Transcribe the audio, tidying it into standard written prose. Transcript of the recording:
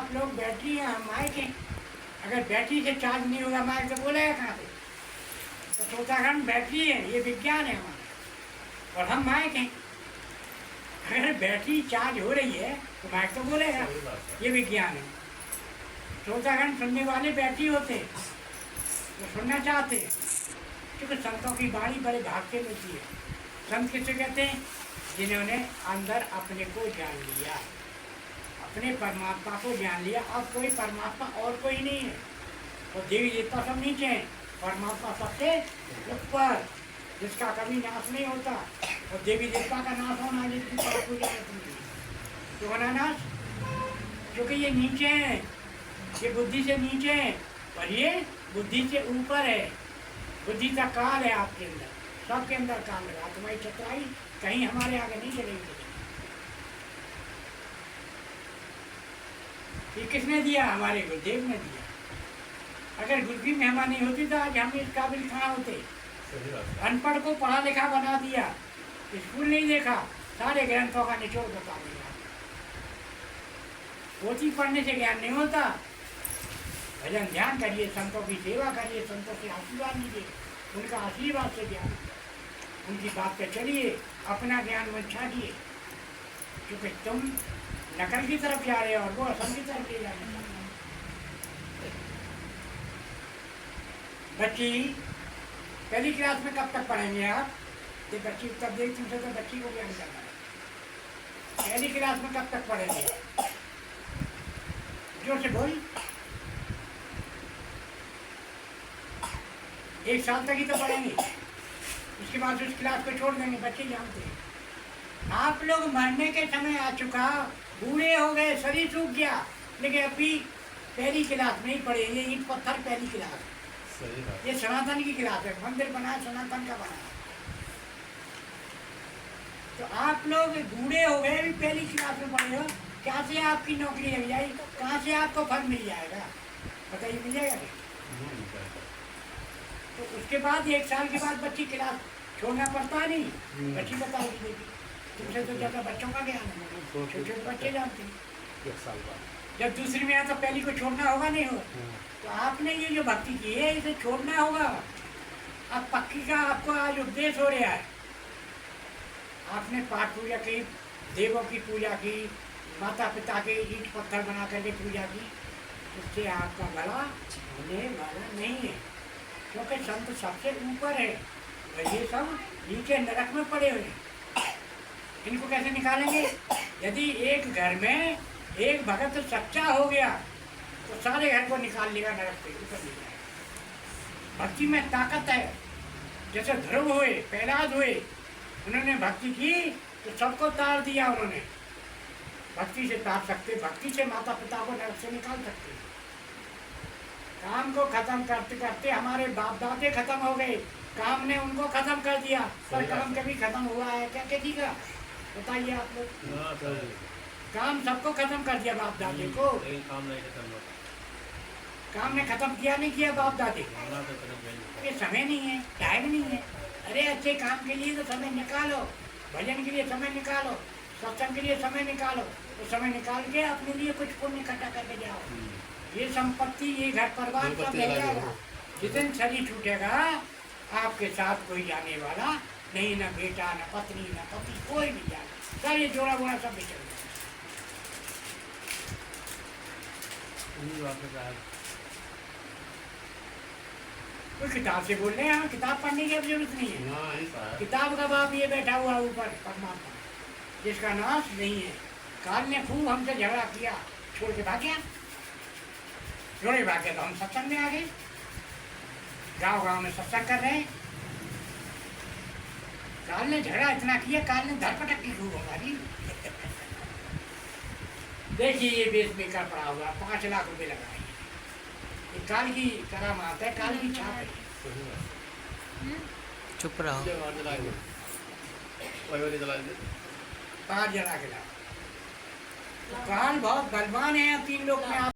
आप लोग बैटरी हैं, हम माइक हैं। अगर बैटरी से चार्ज नहीं होगा माइक तो बोलेगा कहाँ से? तो श्रोतागण बैटरी है, ये विज्ञान है हमारा, और हम माइक हैं। अगर बैटरी चार्ज हो रही है तो माइक तो बोलेगा, ये विज्ञान है। श्रोतागण सुनने वाले बैटरी होते, वो सुनना चाहते हैं, क्योंकि संतों की वाणी बड़े भाग से मिलती है। संत किसे कहते हैं? जिन्होंने अंदर अपने को जान लिया, अपने परमात्मा को जान लिया। अब कोई परमात्मा और कोई नहीं है, और देवी देवता सब नीचे हैं, परमात्मा सबसे ऊपर, जिसका कभी नाश नहीं होता। और देवी देवता का नाश होना जिसकी पूजा करती है, तो होना नाश, क्योंकि ये नीचे हैं, ये बुद्धि से नीचे हैं, और ये बुद्धि से ऊपर है। बुद्धि का काल है आपके अंदर, सबके अंदर काल है। तुम्हारी चतुराई कहीं हमारे आगे नहीं चलेगी। ये किसने दिया? हमारे गुरुदेव ने दिया। अगर गुरुजी महिमा नहीं होती तो आज हम इस काबिल कहाँ होते? अनपढ़ को पढ़ा लिखा बना दिया, स्कूल नहीं देखा, सारे ग्रंथों का निचोड़ बता दिया। पोथी पढ़ने से ज्ञान नहीं होता। भजन ध्यान करिए, संतों की सेवा करिए, संतों से आशीर्वाद लीजिए, उनका आशीर्वाद से ज्ञान, उनकी बात पे चलिए, अपना ज्ञान मत छाटिए, क्योंकि तुम नकल की तरफ जा रहे हो और वो असम की तरफ ले जा रहे हो। बच्ची पहली क्लास में कब तक पढ़ेंगे आप? ये बच्ची तब देख तुमसे तो बच्ची को ज्ञान करना है। पहली क्लास में कब तक पढ़ेंगे? जोर से बोल। 1 साल तक ही तो पढ़ेंगे, उसके बाद उस क्लास को छोड़ देंगे। बच्चे जानते हैं आप लोग मरने के समय आ चुका, बूढ़े हो गए, शरीर सूख गया, लेकिन अभी पहली क्लास में ही पढ़े। ये ईंट पत्थर पहली क्लास, ये सनातन की क्लास है। मंदिर बना सनातन का बना। तो आप लोग बूढ़े हो गए, भी पहली क्लास में पढ़े हो, क्या से आपकी नौकरी लग जाएगी? कहाँ से आपको फल मिल जाएगा? बताइए, मिल जाएगा? तो उसके बाद 1 साल के बाद बच्ची क्लास छोड़ना पड़ता नहीं, बच्ची बताएगी देगी। तुमसे तो ज़्यादा बच्चों का ज्ञान है, छोटे छोटे बच्चे जानते हैं। 1 साल बाद जब दूसरी में आया तो पहली को छोड़ना होगा, नहीं हो? तो आपने ये जो भक्ति की है, इसे छोड़ना होगा। अब पक्की का आपको आज उपदेश हो रहा है। आपने पाठ पूजा की, देवों की पूजा की, माता पिता के ईंट पत्थर बना करके पूजा की, उससे आपका भला होने वाला नहीं है, क्योंकि संत सबसे ऊपर है, ये सब नीचे नरक में पड़े हुए हैं। इनको कैसे निकालेंगे? यदि एक घर में एक भगत सच्चा हो गया तो सारे घर को निकाल लेगा, नरक से ऊपर ले जाएगा। भक्ति में ताकत है। जैसे ध्रुव हुए, प्रहलाद हुए, उन्होंने भक्ति की तो सबको तार दिया। उन्होंने भक्ति से तार सकते, भक्ति से माता पिता को नरक से निकाल सकते। काम को खत्म करते करते हमारे बाप दादे खत्म हो गए, काम ने उनको खत्म कर दिया। पर काम कभी खत्म हुआ है क्या किसी का? बताइए आप लोग। काम सबको खत्म कर दिया बाप दादे को, काम नहीं खत्म हुआ। काम ने खत्म किया नहीं किया बाप दादे? ये समय नहीं है, टाइम नहीं है। अरे अच्छे काम के लिए तो समय निकालो, भजन के लिए समय निकालो, सत्संग के लिए समय निकालो। तो समय निकाल के अपने लिए कुछ पुण्य इकट्ठा करके जाओ। ये संपत्ति, ये घर परिवार सब ले जाएगा। जिस दिन शरीर छूटेगा, आपके साथ कोई जाने वाला नहीं, न बेटा, न पत्नी, न पति, कोई भी जाने। सब ये जोड़ा बोड़ा सब बिछड़ गया। कोई किताब से बोल रहे हैं, हाँ, किताब पढ़ने की अब जरूरत नहीं है। किताब का बाप ये बैठा हुआ ऊपर परमात्मा, जिसका नाश नहीं है। काल ने खूब हमसे झगड़ा किया, छोड़ के भाग गया। जोड़े भागे तो हम सत्संग में आ गए, गांव गांव में सत्संग कर रहे हैं। काल ने झगड़ा इतना किया, काल ने धरपटक की खूब हमारी। देखिए ये बेच बेकार पड़ा हुआ, 5 लाख रुपए लगाए। ये काल की करामात है, काल की छाप है। चुप रहो। बाहर जला के लाओ। काल बहुत बलवान है, 3 लोग में आप